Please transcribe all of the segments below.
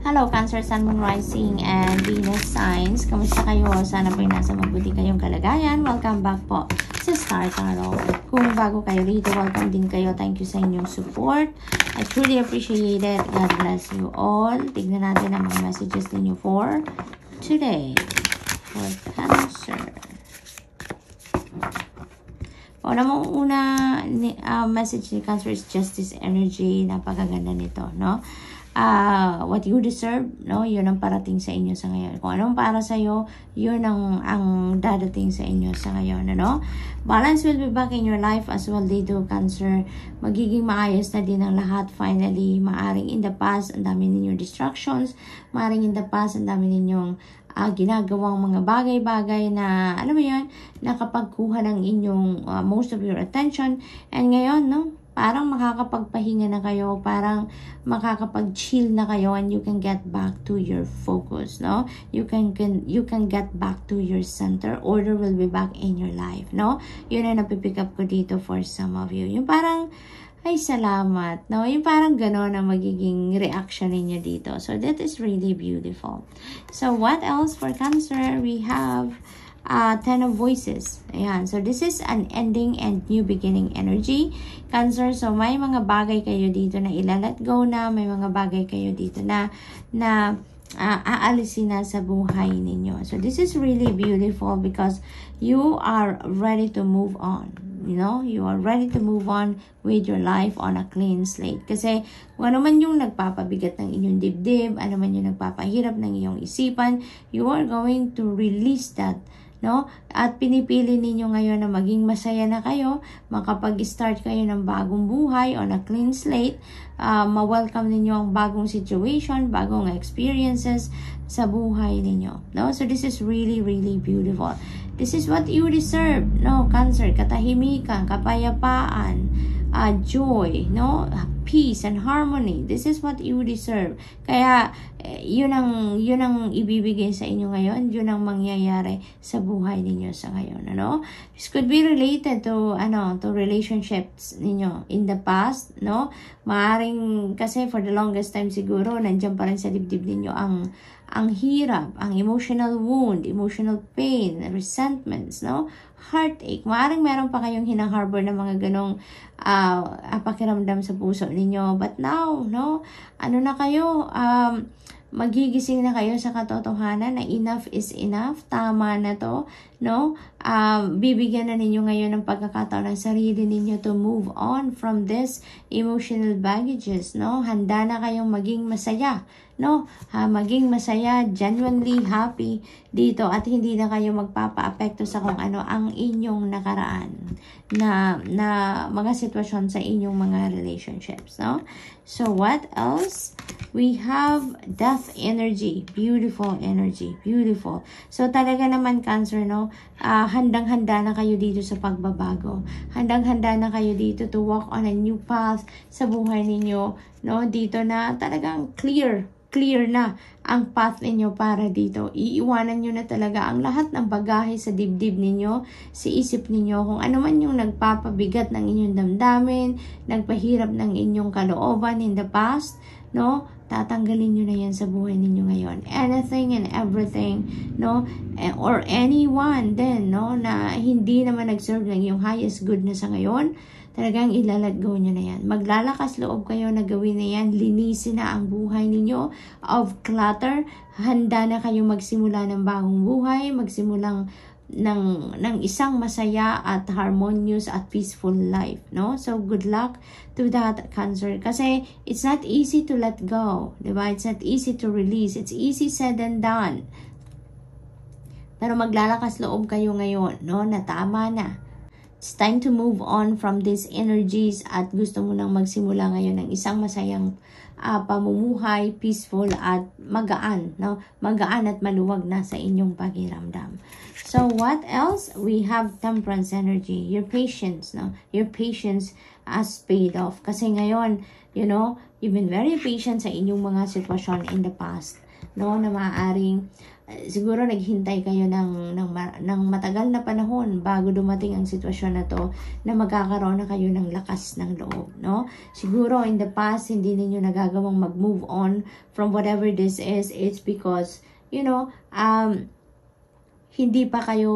Hello, Cancer, Sun, Moon, Rising, and Venus signs. Kamusta kayo? Sana po'y nasa mabuti kayong kalagayan. Welcome back po sa Star Tarot. Kung bago kayo rito, welcome din kayo. Thank you sa inyong support. I truly appreciate it. God bless you all. Tignan natin ang mga messages ninyo for today. For Cancer. Una message ni Cancer is Justice Energy. Napakaganda nito, no? What you deserve, no? Yun ang parating sa inyo sa ngayon. Kung anong para sa iyo, yun ang dadating sa inyo sa ngayon, ano? Balance will be back in your life as well dito, Cancer. Magiging maayos na din ang lahat finally. Maaring in the past, ang dami ninyong distractions. Maaring in the past, ang dami ninyong ginagawang mga bagay-bagay na, alam mo yun, nakapagkuha ng inyong most of your attention. And ngayon, no? Parang makakapagpahinga na kayo, parang makakapag-chill na kayo, and you can get back to your focus, no? You can get back to your center. Order will be back in your life, no? Yun ang napipick up ko dito for some of you. Yung parang, ay salamat, no? Yung parang gano'n ang magiging reaction ninyo dito. So that is really beautiful. So what else for Cancer? We have Ten of Voices. Ayan. So, this is an ending and new beginning energy. Cancer, so may mga bagay kayo dito na ilalet go na. May mga bagay kayo dito na aalisin na sa buhay ninyo. So, this is really beautiful because you are ready to move on. You know, you are ready to move on with your life on a clean slate. Kasi kung ano man yung nagpapabigat ng inyong dibdib, ano man yung nagpapahirap ng iyong isipan, you are going to release that, no? At pinipili ninyo ngayon na maging masaya na kayo, makapag-start kayo ng bagong buhay on a clean slate, ma-welcome ninyo ang bagong situation, bagong experiences sa buhay ninyo, no? So this is really, really beautiful. This is what you deserve, no, Cancer? Katahimikan, kapayapaan, joy, no? Peace and harmony. This is what you deserve. Kaya yun ang ibibigay sa inyo ngayon. Yun ang mangyayari sa buhay ninyo sa ngayon, ano? This could be related to to relationships ninyo in the past, no? Maaring kasi for the longest time siguro nandiyan pa rin sa dibdib ninyo ang hirap, ang emotional wound, emotional pain, resentments, no? Heartache. Maaring meron pa kayong hinaharbor na mga ganong pakiramdam sa puso ninyo. But now, no? Ano na kayo? Magigising na kayo sa katotohanan na enough is enough. Tama na to, no? Bibigyan na ninyo ngayon ng pagkakataon ng sarili ninyo to move on from this emotional baggages, no? Handa na kayong maging masaya, no? Maging masaya, genuinely happy dito, at hindi na kayo magpapa-apekto sa kung ano ang inyong nakaraan na mga sitwasyon sa inyong mga relationships, no? So what else? We have Death energy. Beautiful energy. Beautiful. So talaga naman, Cancer, no? Handang-handa na kayo dito sa pagbabago. Handang-handa na kayo dito to walk on a new path sa buhay ninyo, no? Dito na talagang clear na ang path ninyo para dito. Iiwanan nyo na talaga ang lahat ng bagahe sa dibdib ninyo, sa isip ninyo, kung ano man yung nagpapabigat ng inyong damdamin, nagpahirap ng inyong kalooban in the past, no? Tatanggalin nyo na yan sa buhay ninyo ngayon. Anything and everything, no? Or anyone then, no? Na hindi naman nag-serve ng yung highest good na sa ngayon, talagang ilalat go nyo na yan. Maglalakas loob kayo na gawin na yan. Linisin na ang buhay ninyo of clutter. Handa na kayo magsimula ng bagong buhay, magsimulang ng isang masaya at harmonious at peaceful life, no? So good luck to that, Cancer, kasi it's not easy to let go, diba? It's not easy to release. It's easy said and done, pero maglalakas loob kayo ngayon, no? Na tama na. It's time to move on from these energies, at gusto mo nang magsimula ngayon ng isang masayang pamumuhay, peaceful at magaan, no? Magaan at maluwag na sa inyong pakiramdam. So what else? We have Temperance energy. Your patience, no? Your patience has paid off. Kasi ngayon, you know, you've been very patient sa inyong mga sitwasyon in the past. no, na maaaring siguro naghintay kayo ng matagal na panahon bago dumating ang sitwasyon na to, na magkakaroon na kayo ng lakas ng loob, no? Siguro in the past, hindi ninyo nagagawang mag-move on from whatever this is. It's because, you know, hindi pa kayo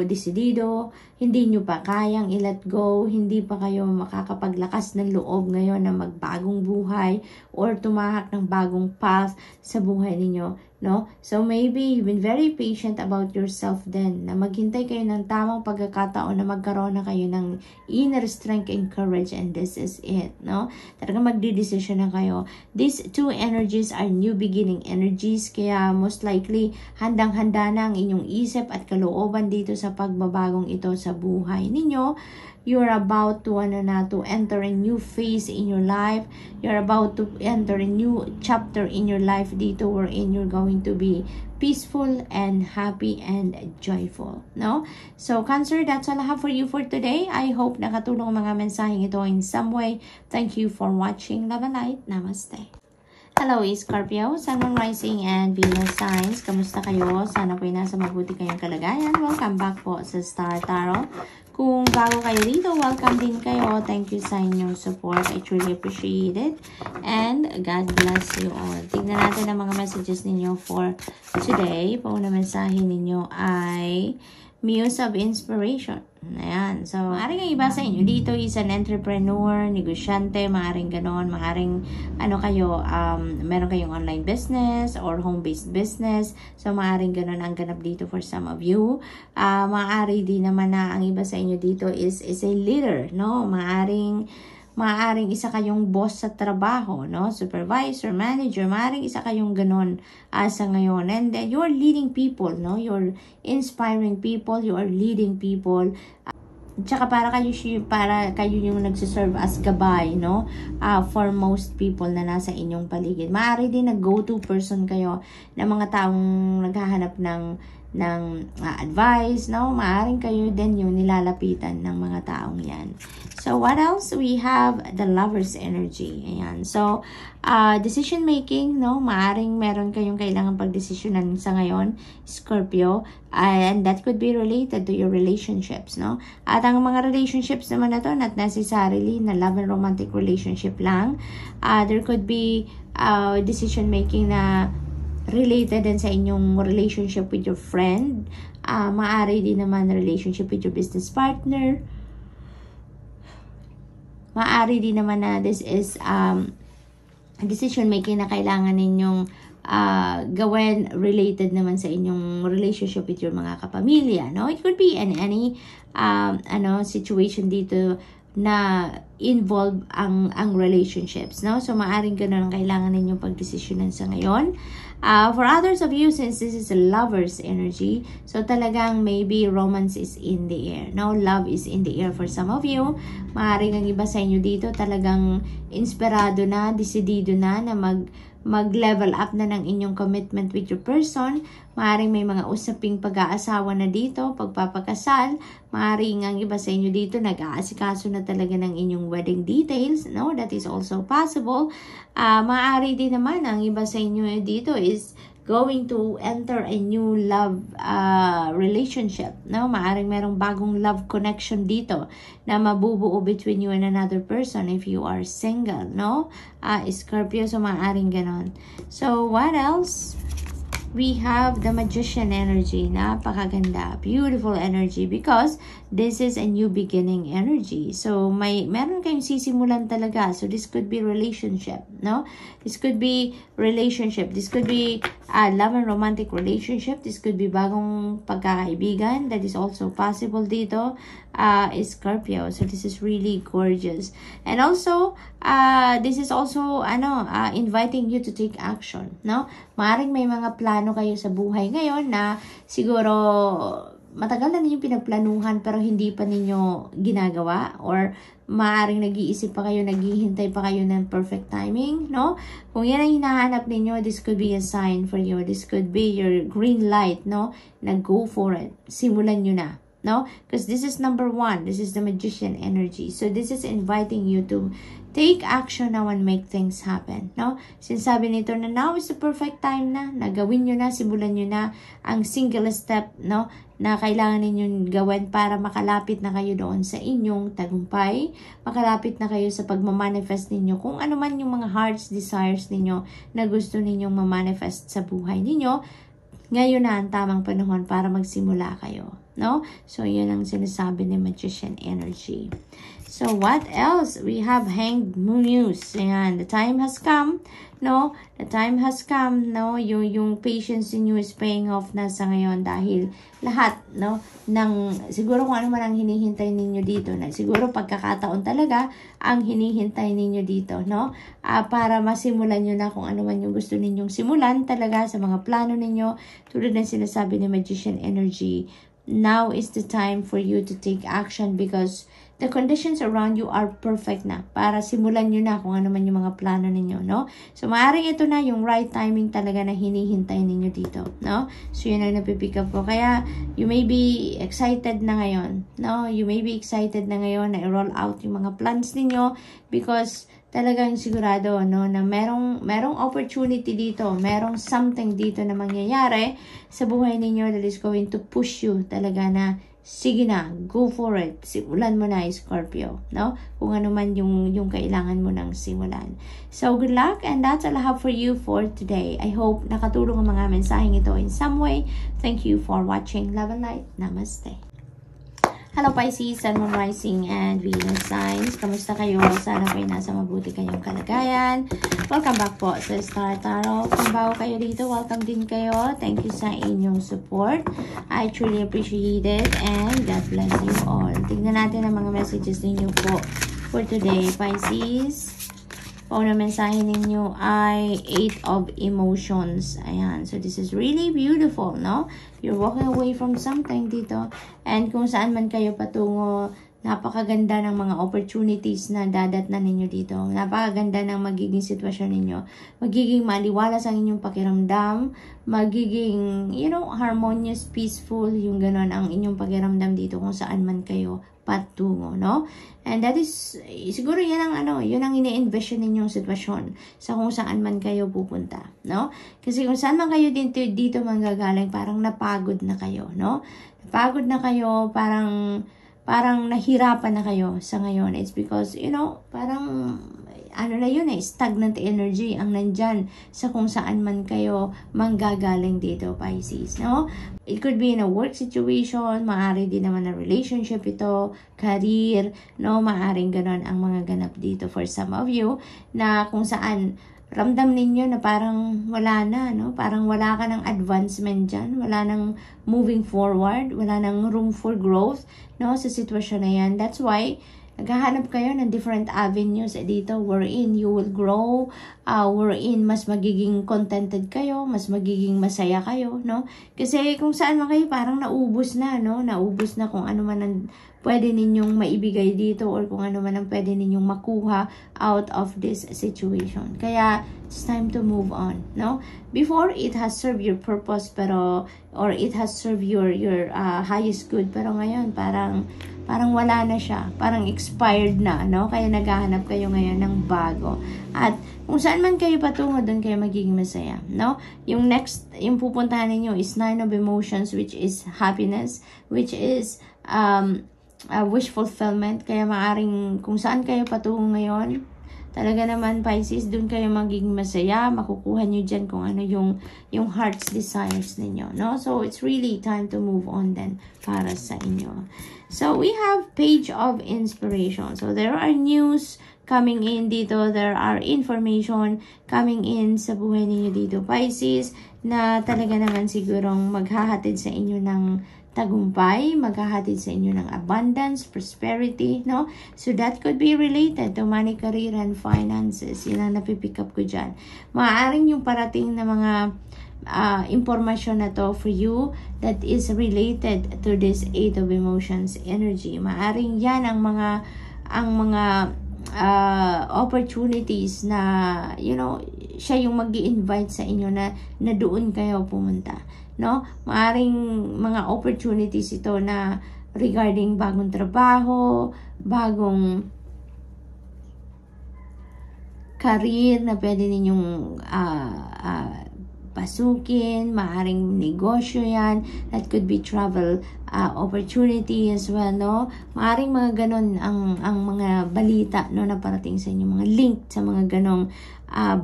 desidido, hindi nyo pa kayang i-let go, hindi pa kayo makakapaglakas ng loob ngayon na magbagong buhay or tumahak ng bagong path sa buhay ninyo, no? So maybe you've been very patient about yourself then, na maghintay kayo ng tamang pagkakataon na magkaroon na kayo ng inner strength and courage, and this is it, no? Talaga magdidesisyon na kayo. These two energies are new beginning energies, kaya most likely handang-handa na ang inyong isip at kalooban dito sa pagbabagong ito sa buhay ninyo. You're about to enter a new phase in your life. You're about to enter a new chapter in your life dito, wherein you're going to be peaceful and happy and joyful, no? So Cancer, that's all I have for you for today. I hope nakatulong ang mga mensaheng ito in some way. Thank you for watching. Love and light. Namaste. Hello, Scorpio, Sun, Moon, Rising, and Venus signs. Kamusta kayo? Sana po'y nasa mabuti kayong kalagayan. Welcome back po sa Star Tarot. Kung bago kayo dito, welcome din kayo. Thank you sa inyong support. I truly appreciate it. And God bless you all. Tignan natin ang mga messages ninyo for today. Pauna mensahe ninyo ay Muse of Inspiration. Ayan. So, maaaring ang iba sa inyo dito is an entrepreneur, negosyante, maaaring ganon, maaaring kayo, meron kayong online business or home-based business. So, maaaring ganon ang ganap dito for some of you. Maaari din naman na ang iba sa inyo dito is a leader, no? Maaaring isa kayong boss sa trabaho, no? Supervisor, manager, maaaring isa kayong ganon sa ngayon. And then, you're leading people, no? You're inspiring people, you are leading people. Tsaka para kayo yung nagsiserve as gabay, no? For most people na nasa inyong paligid. Maaari din na go-to person kayo na mga taong naghahanap ng advice, no? Maaring kayo din yung nilalapitan ng mga taong yan. So, what else? We have the Lover's energy. Ayan. So, decision making, no? Maaring meron kayong kailangan pagdesisyonan sa ngayon, Scorpio. And that could be related to your relationships, no? At ang mga relationships naman na to, not necessarily na love and romantic relationship lang. There could be decision making na related din sa inyong relationship with your friend. Maaari din naman relationship with your business partner. Maaari din naman na this is decision making na kailangan ninyong gawin related naman sa inyong relationship with your mga kapamilya, no? It could be in any situation dito na involve ang relationships, no? So maaring ganoon ang kailangan ninyong pagdesisyonan sa ngayon. For others of you, since this is a lover's energy, so talagang maybe romance is in the air, no? Love is in the air for some of you. Maaring ang iba sa inyo dito talagang inspirado na, desidido na mag-level up na ng inyong commitment with your person. Maaring may mga usaping pag-aasawa na dito, pagpapakasal. Maaring ang iba sa inyo dito nag-aasikaso na talaga ng inyong wedding details, no? That is also possible. Maaari din naman ang iba sa inyo dito is going to enter a new love relationship, no? Maaring merong bagong love connection dito na mabubuo between you and another person if you are single, no? Scorpio, so maaring ganon. So, what else? We have the Magician energy. Napakaganda. Beautiful energy because this is a new beginning energy. So, meron kayong sisimulan talaga. So, this could be relationship, no? This could be relationship. This could be love and romantic relationship. This could be bagong pagkakaibigan. That is also possible dito. Scorpio. So, this is really gorgeous. And also, this is also, inviting you to take action, no? Maaring may mga plano kayo sa buhay ngayon na siguro matagal na ninyong pinagplanuhan pero hindi pa ninyo ginagawa, or maaring nag-iisip pa kayo, naghihintay pa kayo ng perfect timing, no? Kung yan ang hinahanap ninyo, this could be a sign for you. This could be your green light, no? Na go for it. Simulan nyo na, no? Because this is number 1. This is the Magician energy. So this is inviting you to take action now and make things happen, no? Sinasabi nito na now is the perfect time na gawin nyo na, simulan nyo na ang single step, no, na kailangan ninyong gawin para makalapit na kayo doon sa inyong tagumpay, makalapit na kayo sa pagmamanifest ninyo kung ano man yung mga heart's desires ninyo na gusto ninyong mamanifest sa buhay ninyo. Ngayon na ang tamang panahon para magsimula kayo, no? So yun ang sinasabi ni Magician energy. So what else? We have Hanged Muse. Ayan, the time has come, no? The time has come, no? Yung patience niyo is paying off na sa ngayon dahil lahat, no? Siguro kung ano man ang hinihintay ninyo dito, na siguro pagkakataon talaga ang hinihintay ninyo dito, no? Para masimulan nyo na kung ano man yung gusto ninyong simulan talaga sa mga plano ninyo. Tulad ng sinasabi ni Magician energy, now is the time for you to take action because the conditions around you are perfect na para simulan nyo na kung ano man yung mga plano ninyo, no? So, maaaring ito na yung right timing talaga na hinihintay ninyo dito, no? So, yun ang napipick up ko. Kaya, you may be excited na ngayon, no? You may be excited na ngayon na i-roll out yung mga plans ninyo because talagang sigurado, no, na merong opportunity dito, merong something dito na mangyayari sa buhay ninyo that is going to push you talaga na sige na, go for it. Simulan mo na, Scorpio, no? Kung ano man yung kailangan mo nang simulan. So, good luck and that's all I have for you for today. I hope nakatulong ang mga mensaheng ito in some way. Thank you for watching. Love and light. Namaste. Hello Pisces, Sun, Moon, Rising, and Venus signs. Kamusta kayo? Sana kayo nasa mabuti kayong kalagayan. Welcome back po sa Star Tarot. Kung bago kayo dito, welcome din kayo. Thank you sa inyong support. I truly appreciate it and God bless you all. Tignan natin ang mga messages ninyo po for today, Pisces. Pauna mensahe ninyo ay 8 of emotions. Ayan. So, this is really beautiful, no? You're walking away from something dito. And kung saan man kayo patungo, napakaganda ng mga opportunities na dadatnan ninyo dito. Napakaganda ng magiging sitwasyon ninyo. Magiging maliwalas ang inyong pakiramdam. Magiging, harmonious, peaceful, yung ganon ang inyong pakiramdam dito kung saan man kayo patungo, no? And that is, siguro yun ang ine-envision ninyong sitwasyon sa kung saan man kayo pupunta, no? Kasi kung saan man kayo dito manggagaling, parang napagod na kayo, no? Napagod na kayo, parang nahirapan na kayo sa ngayon. It's because, parang stagnant energy ang nandyan sa kung saan man kayo manggagaling dito, Pisces, no? It could be in a work situation, maaari din naman na relationship ito, career, no? Maaring ganon ang mga ganap dito for some of you, na kung saan ramdam ninyo na parang wala na, no? Parang wala ka ng advancement dyan, wala nang moving forward, wala nang room for growth, no? Sa sitwasyon na yan. That's why naghahanap kayo ng different avenues dito wherein you will grow, wherein mas magiging contented kayo, mas magiging masaya kayo, no? Kasi kung saan man kayo parang naubos na, no? Naubos na kung ano man ang pwede ninyong maibigay dito or kung ano man ang pwede ninyong makuha out of this situation. Kaya, it's time to move on, no? Before, it has served your purpose, or it has served your highest good, pero ngayon, parang wala na siya. Parang expired na, no? Kaya naghahanap kayo ngayon ng bago. At kung saan man kayo patungo, doon kayo magiging masaya, no? Yung next, yung pupuntahan ninyo is 9 of emotions, which is happiness, which is wish fulfillment. Kaya maaring kung saan kayo patungo ngayon, talaga naman, Pisces, doon kayo magiging masaya. Makukuha nyo dyan kung ano yung heart's desires ninyo, no? So, it's really time to move on then para sa inyo. So, we have page of inspiration. So, there are news coming in dito. There are information coming in sa buhay ninyo dito, Pisces, na talaga naman sigurong maghahatid sa inyo ng tagumpay, maghahatid sa inyo ng abundance, prosperity, no? So, that could be related to money, career, and finances. Yan ang napipick up ko dyan. Maaaring yung parating na mga information na to for you that is related to this 8 of emotions energy. Maaaring yan ang mga opportunities na, siya yung mag-i-invite sa inyo na doon kayo pumunta, no? Maaring mga opportunities ito na regarding bagong trabaho, bagong career na pwede ninyong pasukin, maaring negosyo yan, that could be travel opportunity as well, no? Maaring mga ganon ang mga balita, no, na parating sa inyo, mga link sa mga ganong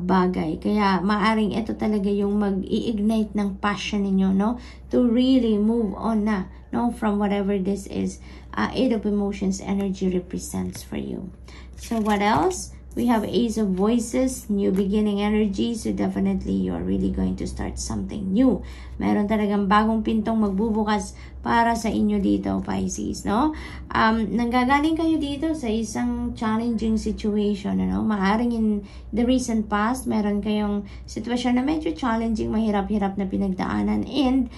bagay. Kaya maaring ito talaga yung mag-i-ignite ng passion ninyo, no, to really move on na, no, from whatever this is. Eight of Emotions energy represents for you. So what else? We have Ace of Voices, new beginning energy. So definitely you're really going to start something new. Meron talagang bagong pintong magbubukas para sa inyo dito, Pisces, no? Nanggagaling kayo dito sa isang challenging situation, ano? Maaring in the recent past, meron kayong sitwasyon na medyo challenging, mahirap-hirap na pinagdaanan, and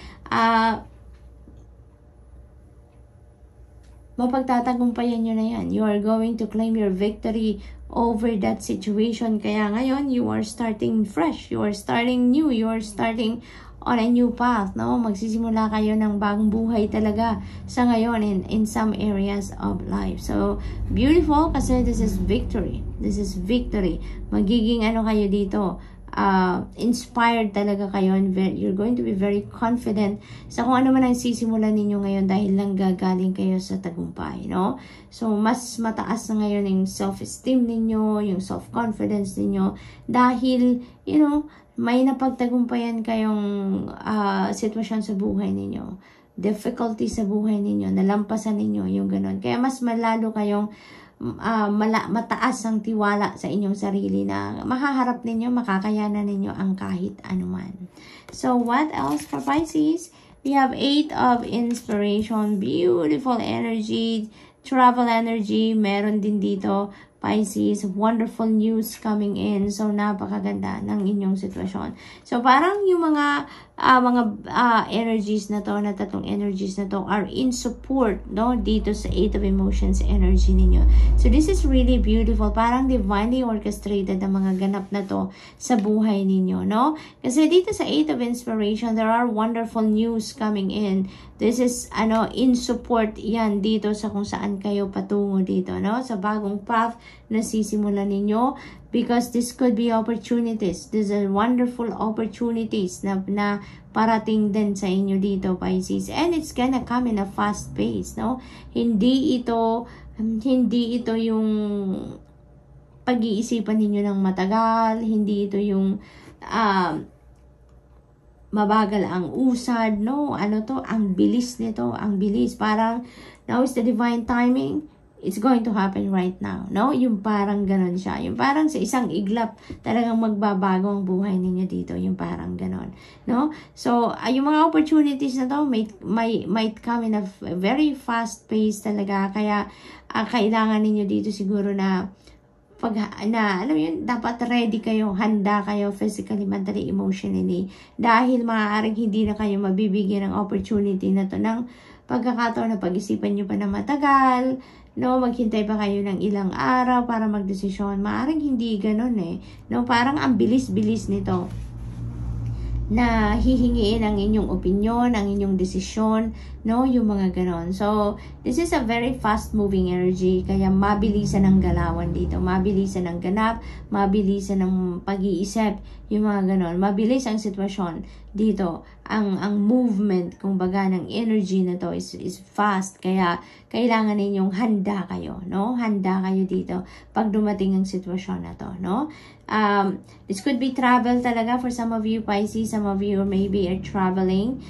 mapagtatagumpayan nyo na yan. You are going to claim your victory over that situation. Kaya ngayon, you are starting fresh. You are starting new. You are starting on a new path, no? Magsisimula kayo ng bagong buhay talaga sa ngayon in some areas of life. So, beautiful kasi this is victory. This is victory. Magiging ano kayo dito, inspired talaga kayo, and you're going to be very confident sa kung ano man ang sisimulan ninyo ngayon dahil lang gagaling kayo sa tagumpay, no? So, mas mataas na ngayon yung self-esteem ninyo, yung self-confidence ninyo dahil, you know, may napagtagumpayan kayong sitwasyon sa buhay ninyo, difficulty sa buhay ninyo, nalampasan ninyo yung ganun. Kaya mas malalo kayong mataas ang tiwala sa inyong sarili na mahaharap ninyo, makakayanan ninyo ang kahit anuman. So, what else for Pisces? We have 8 of Inspiration, beautiful energy, travel energy, meron din dito, Pisces, wonderful news coming in. So, napakaganda ng inyong sitwasyon. So, parang yung mga energies na to, na tatlong energies na to, are in support, no, dito sa 8 of Emotions energy ninyo. So, this is really beautiful. Parang divinely orchestrated ang mga ganap na to sa buhay ninyo, no? Kasi dito sa 8 of Inspiration, there are wonderful news coming in. This is, in support yan dito sa kung saan kayo patungo dito, no? Sa bagong path na sisimulan ninyo, because this could be opportunities. These are wonderful opportunities na parating din sa inyo dito, Pisces. And it's gonna come in a fast pace, no? Hindi ito yung pag-iisipan ninyo ng matagal, hindi ito yung mabagal ang usad, no? Ang bilis nito, ang bilis. Parang, now is the divine timing. It's going to happen right now, no? Yung parang ganon siya. Yung parang sa isang iglap, talagang magbabago ang buhay ninyo dito. Yung parang ganon, no? So, yung mga opportunities na to might come in a very fast pace talaga. Kaya, kailangan ninyo dito siguro na alam yun, dapat ready kayo, handa kayo physically, mentally, emotionally, dahil maaaring hindi na kayo mabibigyan ng opportunity na to ng pagkakataon na pag-isipan nyo pa na matagal, no, maghintay pa kayo ng ilang araw para magdesisyon. Maaaring hindi ganun no, parang ang bilis-bilis nito na hihingiin ang inyong opinion, ang inyong desisyon, no, yung mga ganon. So, this is a very fast-moving energy, kaya mabilisan ang galawan dito, mabilisan ang ganap, mabilisan ang pag-iisip, yung mga ganon. Mabilis ang sitwasyon dito. Ang movement, kumbaga, ng energy na to is fast, kaya kailangan ninyong handa kayo, no? Handa kayo dito pag dumating ang sitwasyon na to, no? This could be travel talaga for some of you, Pisces. Some of you maybe are traveling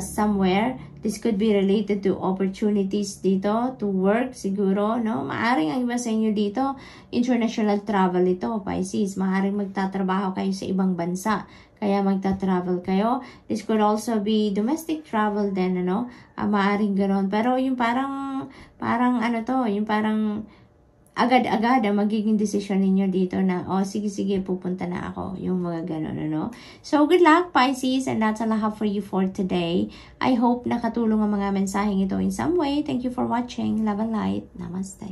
somewhere. This could be related to opportunities dito, to work siguro, no? Maaring ang iba sa inyo dito, international travel ito, Pisces. Maaring magtatrabaho kayo sa ibang bansa, kaya magta-travel kayo. This could also be domestic travel din, ano? Maaring gano'n. Pero yung parang yung parang agad-agad ang magiging desisyon ninyo dito na, sige, pupunta na ako. Yung mga gano'n, ano? So, good luck, Pisces, and that's all I have for you for today. I hope nakatulong ang mga mensaheng ito in some way. Thank you for watching. Love and light. Namaste.